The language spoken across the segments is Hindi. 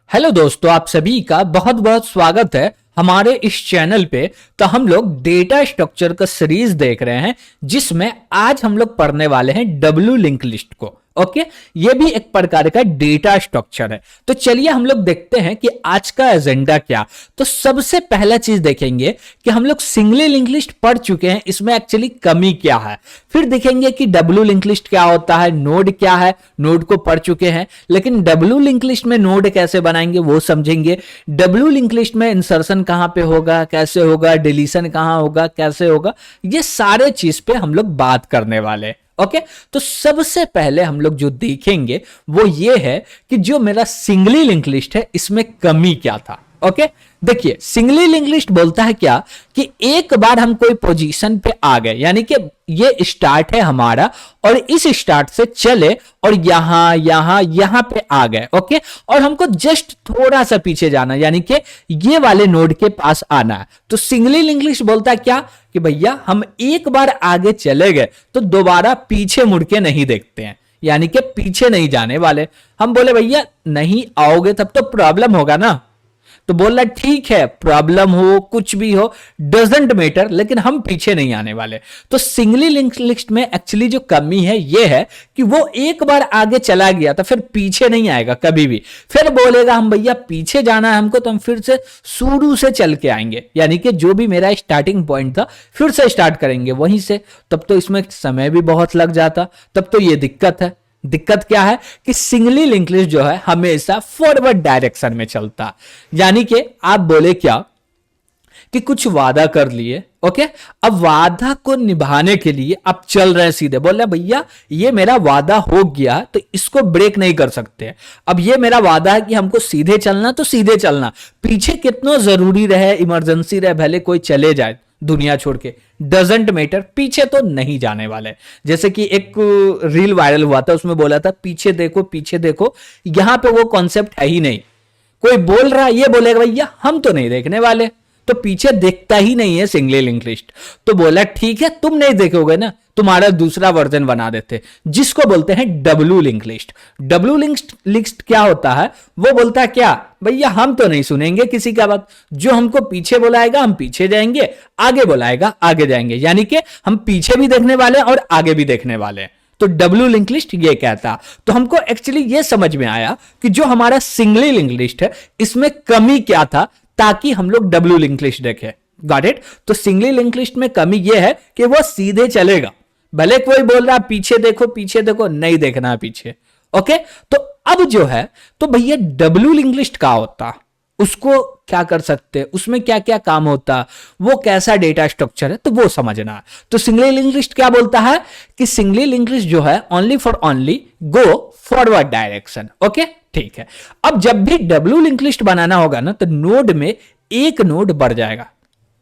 हेलो दोस्तों, आप सभी का बहुत बहुत स्वागत है हमारे इस चैनल पे। तो हम लोग डेटा स्ट्रक्चर का सीरीज देख रहे हैं जिसमें आज हम लोग पढ़ने वाले हैं डब्ल्यू लिंक लिस्ट को। ओके, ये भी एक प्रकार का डेटा स्ट्रक्चर है। तो चलिए हम लोग देखते हैं कि आज का एजेंडा क्या। तो सबसे पहला चीज देखेंगे कि हम लोग सिंगली लिंक लिस्ट पढ़ चुके हैं, इसमें एक्चुअली कमी क्या है। फिर देखेंगे कि डब्ल्यू लिंक लिस्ट क्या होता है, नोड क्या है, नोड को पढ़ चुके हैं, लेकिन डब्ल्यू लिंक लिस्ट में नोड कैसे बनाएंगे वो समझेंगे। डब्ल्यू लिंक लिस्ट में इंसर्शन कहां पे होगा, कैसे होगा, डिलीशन कहां होगा, कैसे होगा, ये सारे चीज पे हम लोग बात करने वाले हैं। ओके, तो सबसे पहले हम लोग जो देखेंगे वो ये है कि जो मेरा सिंगली लिंक लिस्ट है इसमें कमी क्या था। ओके, देखिए सिंगली लिंक लिस्ट बोलता है क्या कि एक बार हम कोई पोजीशन पे आ गए, यानी कि ये स्टार्ट है हमारा और इस स्टार्ट से चले और यहां यहां यहां पे आ गए। ओके, और हमको जस्ट थोड़ा सा पीछे जाना, यानी कि ये वाले नोड के पास आना है। तो सिंगली लिंक लिस्ट बोलता है क्या कि भैया हम एक बार आगे चले गए तो दोबारा पीछे मुड़ के नहीं देखते हैं, यानी कि पीछे नहीं जाने वाले। हम बोले भैया नहीं आओगे तब तो प्रॉब्लम होगा ना, तो बोल रहा ठीक है, प्रॉब्लम हो कुछ भी हो डजंट मैटर, लेकिन हम पीछे नहीं आने वाले। तो सिंगली लिंक लिस्ट में एक्चुअली जो कमी है ये है कि वो एक बार आगे चला गया तो फिर पीछे नहीं आएगा कभी भी। फिर बोलेगा हम भैया पीछे जाना है हमको, तो हम फिर से शुरू से चल के आएंगे, यानी कि जो भी मेरा स्टार्टिंग पॉइंट था फिर से स्टार्ट करेंगे वहीं से। तब तो इसमें समय भी बहुत लग जाता, तब तो ये दिक्कत है। दिक्कत क्या है कि सिंगली लिंक लिस्ट जो है हमेशा फॉरवर्ड डायरेक्शन में चलता, यानी कि आप बोले क्या कि कुछ वादा कर लिए। ओके, अब वादा को निभाने के लिए आप चल रहे हैं सीधे, बोल रहे भैया ये मेरा वादा हो गया तो इसको ब्रेक नहीं कर सकते। अब ये मेरा वादा है कि हमको सीधे चलना तो सीधे चलना, पीछे कितना जरूरी रहे, इमरजेंसी रहे, भले कोई चले जाए दुनिया छोड़ के, डजंट मैटर, पीछे तो नहीं जाने वाले। जैसे कि एक रील वायरल हुआ था, उसमें बोला था पीछे देखो पीछे देखो, यहां पे वो कॉन्सेप्ट है ही नहीं। कोई बोल रहा ये बोलेगा भैया हम तो नहीं देखने वाले, तो पीछे देखता ही नहीं है सिंगली लिंक लिस्ट। तो बोला ठीक है तुम नहीं देखोगे ना, तुम्हारा दूसरा वर्जन बना देते जिसको बोलते हैं W link list. W link list क्या होता है, वो बोलता है क्या भैया हम तो नहीं सुनेंगे किसी का बात, जो हमको पीछे बुलाएगा हम पीछे जाएंगे, आगे बुलाएगा आगे जाएंगे, यानी कि हम पीछे भी देखने वाले और आगे भी देखने वाले। तो डब्ल्यू लिंक लिस्ट ये कहता। तो हमको एक्चुअली ये समझ में आया कि जो हमारा सिंगली लिंक लिस्ट है इसमें कमी क्या था, ताकि हम लोग डब्ल्यू लिंक लिस्ट देखें। Got it. तो सिंगली लिंक लिस्ट में कमी यह है कि वो सीधे चलेगा, भले कोई बोल रहा पीछे देखो, नहीं देखना है पीछे। ओके, तो अब जो है तो भैया डब्ल्यू लिंक लिस्ट क्या होता, उसको क्या कर सकते, उसमें क्या क्या काम होता, वो कैसा डेटा स्ट्रक्चर है, तो वो समझना है। तो सिंगली लिंक लिस्ट क्या बोलता है कि सिंगली लिंक लिस्ट जो है only for only go forward direction. Okay, ठीक है। अब जब भी डब्ल्यू लिंक लिस्ट बनाना होगा ना तो नोड में एक नोड बढ़ जाएगा।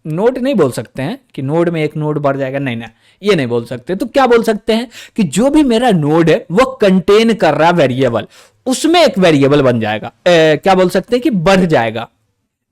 नोड नहीं बोल सकते हैं कि नोड में एक नोड बढ़ जाएगा, नहीं ना, ये नहीं बोल सकते। तो क्या बोल सकते हैं कि जो भी मेरा नोड है वो कंटेन कर रहा वेरिएबल, उसमें एक वेरिएबल बन जाएगा। क्या बोल सकते हैं कि बढ़ जाएगा,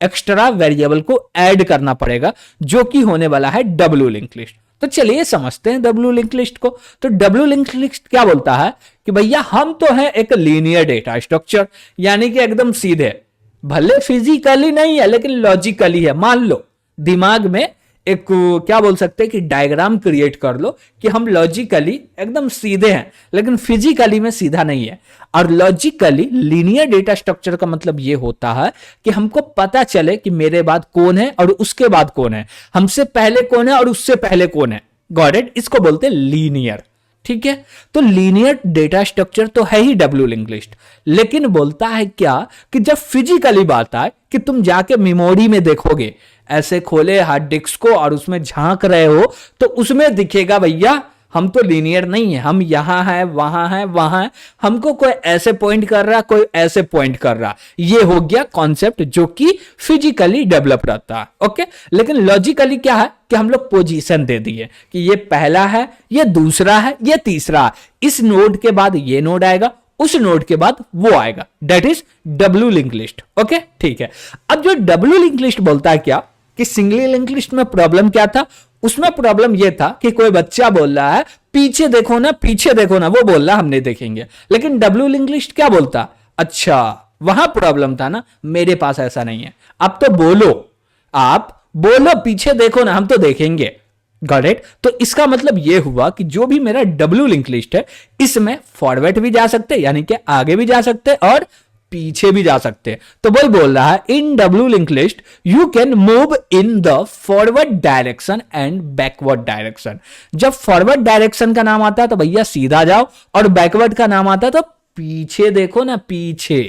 एक्स्ट्रा वेरिएबल को ऐड करना पड़ेगा, जो कि होने वाला है डब्ल्यू लिंक लिस्ट। तो चलिए समझते हैं डब्ल्यू लिंक लिस्ट को। तो डब्ल्यू लिंक लिस्ट क्या बोलता है कि भैया हम तो हैं एक लीनियर डेटा स्ट्रक्चर, यानी कि एकदम सीधे, भले फिजिकली नहीं है लेकिन लॉजिकली है। मान लो दिमाग में एक क्या बोल सकते हैं कि डायग्राम क्रिएट कर लो कि हम लॉजिकली एकदम सीधे हैं लेकिन फिजिकली में सीधा नहीं है। और लॉजिकली लीनियर डेटा स्ट्रक्चर का मतलब यह होता है कि हमको पता चले कि मेरे बाद कौन है और उसके बाद कौन है, हमसे पहले कौन है और उससे पहले कौन है। Got it. इसको बोलते हैं लीनियर। ठीक है, तो लीनियर डेटा स्ट्रक्चर तो है ही डब्ल्यू लिंक लिस्ट, लेकिन बोलता है क्या कि जब फिजिकली बात आए कि तुम जाके मेमोरी में देखोगे, ऐसे खोले हार्ड डिस्क को और उसमें झांक रहे हो, तो उसमें दिखेगा भैया हम तो लीनियर नहीं है, हम यहां है वहां है वहां है, हमको कोई ऐसे पॉइंट कर रहा कोई ऐसे पॉइंट कर रहा। ये हो गया कॉन्सेप्ट जो कि फिजिकली डेवलप रहता है। ओके, लेकिन लॉजिकली क्या है कि हम लोग पोजीशन दे दिए कि ये पहला है, ये दूसरा है, ये तीसरा है, इस नोड के बाद ये नोड आएगा, उस नोड के बाद वो आएगा, that is W link list. Okay, ठीक है। अब जो डब्ल्यू लिंक लिस्ट बोलता है क्या कि सिंगली लिंक लिस्ट में प्रॉब्लम क्या था, उसमें प्रॉब्लम यह था कि कोई बच्चा बोल रहा है पीछे देखो ना, वो बोल रहा हम नहीं देखेंगे। लेकिन डब्ल्यू लिंक लिस्ट क्या बोलता, अच्छा वहां प्रॉब्लम था ना, मेरे पास ऐसा नहीं है। अब तो बोलो, आप बोलो, पीछे देखो ना, हम तो देखेंगे। Got it? तो इसका मतलब यह हुआ कि जो भी मेरा डब्ल्यू लिंक लिस्ट है, इसमें फॉरवर्ड भी जा सकते, यानी कि आगे भी जा सकते और पीछे भी जा सकते हैं। तो वही बोल रहा है, इन W link list you can move in the forward direction and backward direction. जब फॉरवर्ड डायरेक्शन का नाम आता है तो भैया सीधा जाओ, और बैकवर्ड का नाम आता है तो पीछे देखो ना, पीछे।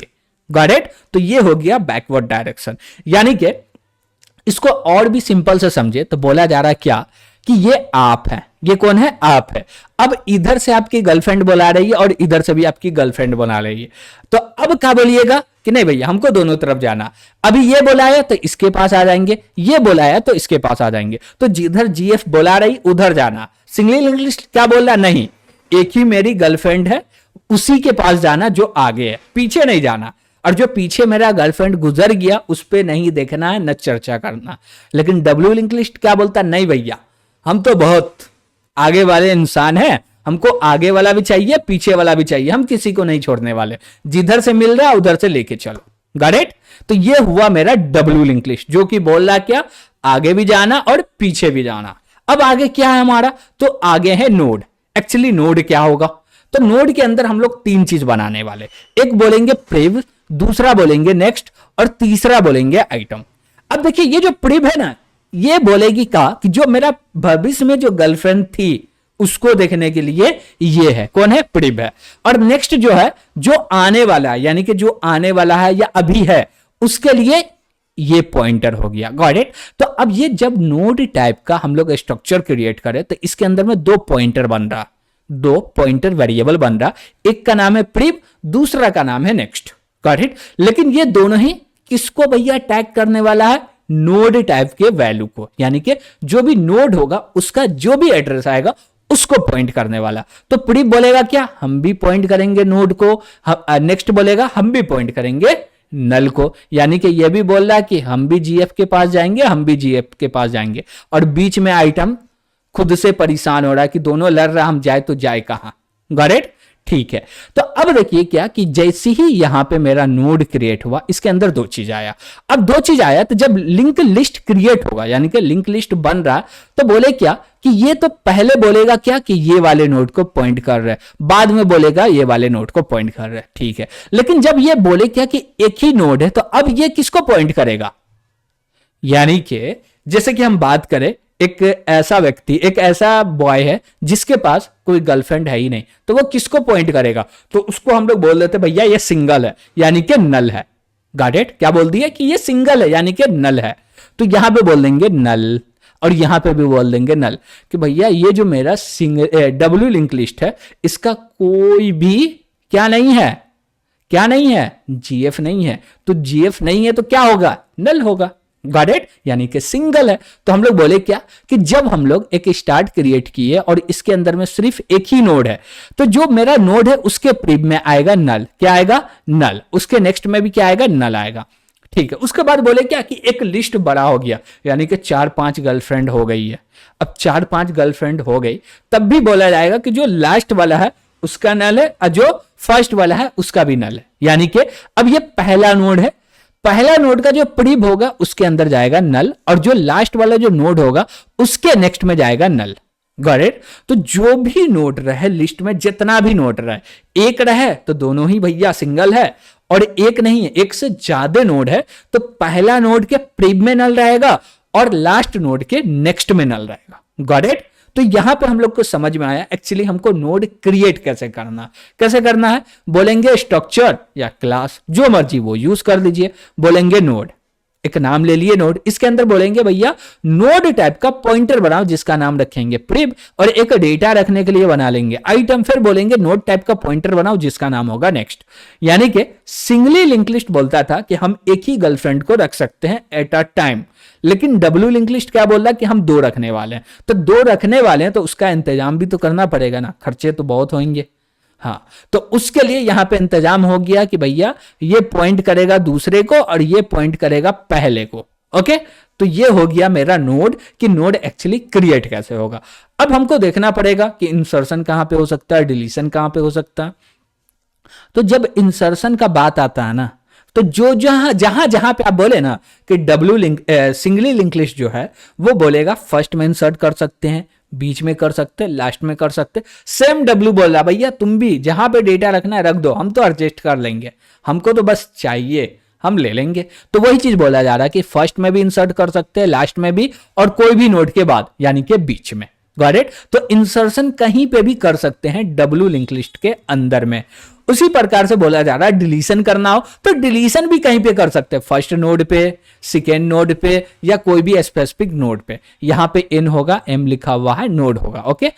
Got it? तो ये हो गया बैकवर्ड डायरेक्शन। यानी कि इसको और भी सिंपल से समझे तो बोला जा रहा है क्या, कि ये आप है। ये कौन है? आप है। अब इधर से आपकी गर्लफ्रेंड बुला रही है और इधर से भी आपकी गर्लफ्रेंड बुला रही है। तो अब क्या बोलिएगा कि नहीं भैया हमको दोनों तरफ जाना। अभी ये बुलाया तो इसके पास आ जाएंगे, ये बुलाया तो इसके पास आ जाएंगे। तो जिधर जीएफ बुला रही उधर जाना। सिंगल लिंक लिस्ट क्या बोल रहा? नहीं, एक ही मेरी गर्लफ्रेंड है, उसी के पास जाना जो आगे है, पीछे नहीं जाना। और जो पीछे मेरा गर्लफ्रेंड गुजर गया उस पर नहीं देखना है, न चर्चा करना। लेकिन डब्ल्यू लिंक लिस्ट क्या बोलता? नहीं भैया, हम तो बहुत आगे वाले इंसान हैं, हमको आगे वाला भी चाहिए, पीछे वाला भी चाहिए, हम किसी को नहीं छोड़ने वाले, जिधर से मिल रहा उधर से लेके चलो। Got it? तो ये हुआ मेरा डब्ल्यू लिंक लिस्ट, जो कि बोल रहा क्या, आगे भी जाना और पीछे भी जाना। अब आगे क्या है हमारा? तो आगे है नोड। एक्चुअली नोड क्या होगा? तो नोड के अंदर हम लोग तीन चीज बनाने वाले, एक बोलेंगे प्रिव, दूसरा बोलेंगे नेक्स्ट, और तीसरा बोलेंगे आइटम। अब देखिए ये जो प्रिव है ना, ये बोलेगी का कि जो मेरा भविष्य में जो गर्लफ्रेंड थी उसको देखने के लिए ये है, कौन है? प्रिव है। और नेक्स्ट जो है, जो आने वाला है, यानी कि जो आने वाला है या अभी है, उसके लिए ये पॉइंटर हो गया। Got it? तो अब ये जब नोड टाइप का हम लोग स्ट्रक्चर क्रिएट करें तो इसके अंदर में दो पॉइंटर बन रहा, दो पॉइंटर वेरिएबल बन रहा। एक का नाम है प्रिव, दूसरा का नाम है नेक्स्ट। Got it? लेकिन ये दोनों ही किसको भैया टैग करने वाला है? नोड टाइप के वैल्यू को, यानी कि जो भी नोड होगा उसका जो भी एड्रेस आएगा उसको पॉइंट करने वाला। तो प्रिव बोलेगा क्या, हम भी पॉइंट करेंगे नोड को। नेक्स्ट बोलेगा हम भी पॉइंट करेंगे नल को। यानी कि यह भी बोल रहा है कि हम भी जीएफ के पास जाएंगे, हम भी जीएफ के पास जाएंगे। और बीच में आइटम खुद से परेशान हो रहा है कि दोनों लड़ रहा, हम जाए तो जाए कहां। Got it? ठीक है। तो अब देखिए क्या कि जैसे ही यहां पे मेरा नोड क्रिएट हुआ, इसके अंदर दो चीज आया। अब दो चीज आया तो जब लिंक लिस्ट क्रिएट होगा, यानी कि लिंक लिस्ट बन रहा, तो बोले क्या कि ये तो पहले बोलेगा क्या कि ये वाले नोड को पॉइंट कर रहा है, बाद में बोलेगा ये वाले नोड को पॉइंट कर रहा है। ठीक है। लेकिन जब ये बोले क्या कि एक ही नोड है, तो अब ये किसको पॉइंट करेगा? यानी कि जैसे कि हम बात करें, एक ऐसा व्यक्ति, एक ऐसा बॉय है जिसके पास कोई गर्लफ्रेंड है ही नहीं, तो वो किसको पॉइंट करेगा? तो उसको हम लोग बोल देते भैया ये सिंगल है, यानी कि नल है। Got it? क्या बोल दिया कि ये सिंगल है यानी कि नल है। तो यहां पे बोल देंगे नल, और यहां पे भी बोल देंगे नल, कि भैया ये जो मेरा डब्ल्यू लिंक लिस्ट है, इसका कोई भी क्या नहीं है, क्या नहीं है? जीएफ नहीं है। तो जीएफ नहीं है तो क्या होगा? नल होगा। Got it? यानी कि सिंगल है। तो हम लोग बोले क्या कि जब हम लोग एक स्टार्ट क्रिएट किए और इसके अंदर में सिर्फ एक ही नोड है, तो जो मेरा नोड है उसके प्रिव में आएगा नल। क्या आएगा? नल। उसके नेक्स्ट में भी क्या आएगा? नल आएगा। ठीक है। उसके बाद बोले क्या कि एक लिस्ट बड़ा हो गया, यानी कि 4-5 गर्लफ्रेंड हो गई है। अब 4-5 गर्लफ्रेंड हो गई, तब भी बोला जाएगा कि जो लास्ट वाला है उसका नल है और जो फर्स्ट वाला है उसका भी नल है। यानी कि अब ये पहला नोड है, पहला नोड का जो प्रिव होगा उसके अंदर जाएगा नल, और जो लास्ट वाला जो नोड होगा उसके नेक्स्ट में जाएगा नल। Got it? तो जो भी नोड रहे लिस्ट में, जितना भी नोड रहे, एक रहे तो दोनों ही भैया सिंगल है, और एक नहीं है, एक से ज्यादा नोड है तो पहला नोड के प्रिव में नल रहेगा और लास्ट नोड के नेक्स्ट में नल रहेगा। Got it? तो यहां पर हम लोग को समझ में आया एक्चुअली हमको नोड क्रिएट कैसे करना, कैसे करना है। बोलेंगे स्ट्रक्चर या क्लास, जो मर्जी वो यूज कर लीजिए। बोलेंगे नोड, एक नाम ले लिए नोड, इसके अंदर बोलेंगे भैया नोड टाइप का पॉइंटर बनाओ जिसका नाम रखेंगे प्रिव, और एक डेटा रखने के लिए बना लेंगे आइटम। फिर बोलेंगे नोड टाइप का पॉइंटर बनाओ जिसका नाम होगा नेक्स्ट। यानी कि सिंगली लिंक लिस्ट बोलता था कि हम एक ही गर्लफ्रेंड को रख सकते हैं एट अ टाइम, लेकिन डब्ल्यू लिंक लिस्ट क्या बोल रहा है कि हम दो रखने वाले हैं। तो दो रखने वाले हैं तो उसका इंतजाम भी तो करना पड़ेगा ना, खर्चे तो बहुत होंगे। हाँ, तो उसके लिए यहां पे इंतजाम हो गया कि भैया ये पॉइंट करेगा दूसरे को और ये पॉइंट करेगा पहले को। ओके, तो ये हो गया मेरा नोड, कि नोड एक्चुअली क्रिएट कैसे होगा। अब हमको देखना पड़ेगा कि इंसर्शन कहां पे हो सकता है, डिलीशन कहां पे हो सकता है। तो जब इंसर्शन का बात आता है ना, तो जो जहां जहां जहां पे आप बोले ना कि W link singly link list जो है वो बोलेगा फर्स्ट में इंसर्ट कर सकते हैं, बीच में कर सकते हैं, लास्ट में कर सकते हैं। सेम डब्ल्यू बोल रहा भैया तुम भी जहां पे डेटा रखना है रख दो, हम तो एडजस्ट कर लेंगे, हमको तो बस चाहिए, हम ले लेंगे। तो वही चीज बोला जा रहा है कि फर्स्ट में भी इंसर्ट कर सकते हैं, लास्ट में भी, और कोई भी नोड के बाद यानी कि बीच में। Got it? तो इंसर्शन कहीं पे भी कर सकते हैं डब्ल्यू लिंक लिस्ट के अंदर में। उसी प्रकार से बोला जा रहा है डिलीशन करना हो तो डिलीशन भी कहीं पे कर सकते हैं, फर्स्ट नोड पे, सेकेंड नोड पे, या कोई भी स्पेसिफिक नोड पे। यहां पे एन होगा, एम लिखा हुआ है, नोड होगा, ओके,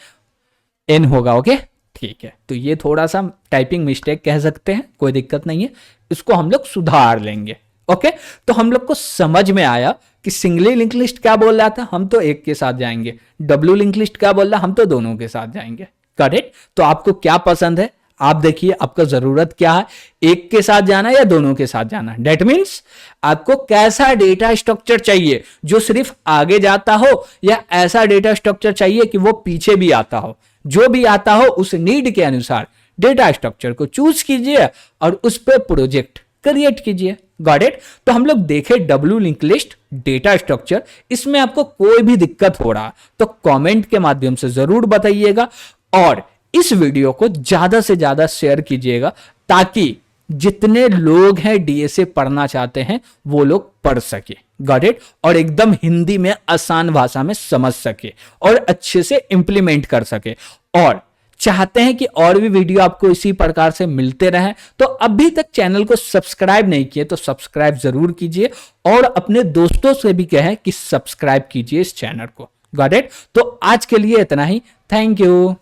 एन होगा, ओके, ठीक है। तो ये थोड़ा सा टाइपिंग मिस्टेक कह सकते हैं, कोई दिक्कत नहीं है, इसको हम लोग सुधार लेंगे। ओके, तो हम लोग को समझ में आया कि सिंगली लिंक लिस्ट क्या बोल रहा था, हम तो एक के साथ जाएंगे, डब्ल्यू लिंक लिस्ट क्या बोल रहा, हम तो दोनों के साथ जाएंगे। करेक्ट? तो आपको क्या पसंद है, आप देखिए आपका जरूरत क्या है, एक के साथ जाना या दोनों के साथ जाना। डेट मीन्स आपको कैसा डेटा स्ट्रक्चर चाहिए, जो सिर्फ आगे जाता हो, या ऐसा डेटा स्ट्रक्चर चाहिए कि वो पीछे भी आता हो। जो भी आता हो उस नीड के अनुसार डेटा स्ट्रक्चर को चूज कीजिए और उस पर प्रोजेक्ट क्रिएट कीजिए। Got it? तो हम लोग देखे W link list data structure, इसमें आपको कोई भी दिक्कत हो रहा तो कमेंट के माध्यम से जरूर बताइएगा, और इस वीडियो को ज्यादा से ज्यादा शेयर कीजिएगा ताकि जितने लोग हैं डीएसए पढ़ना चाहते हैं वो लोग पढ़ सके। Got it? और एकदम हिंदी में आसान भाषा में समझ सके और अच्छे से इंप्लीमेंट कर सके। और चाहते हैं कि और भी वीडियो आपको इसी प्रकार से मिलते रहें, तो अभी तक चैनल को सब्सक्राइब नहीं किए तो सब्सक्राइब जरूर कीजिए, और अपने दोस्तों से भी कहें कि सब्सक्राइब कीजिए इस चैनल को। Got it? तो आज के लिए इतना ही, थैंक यू।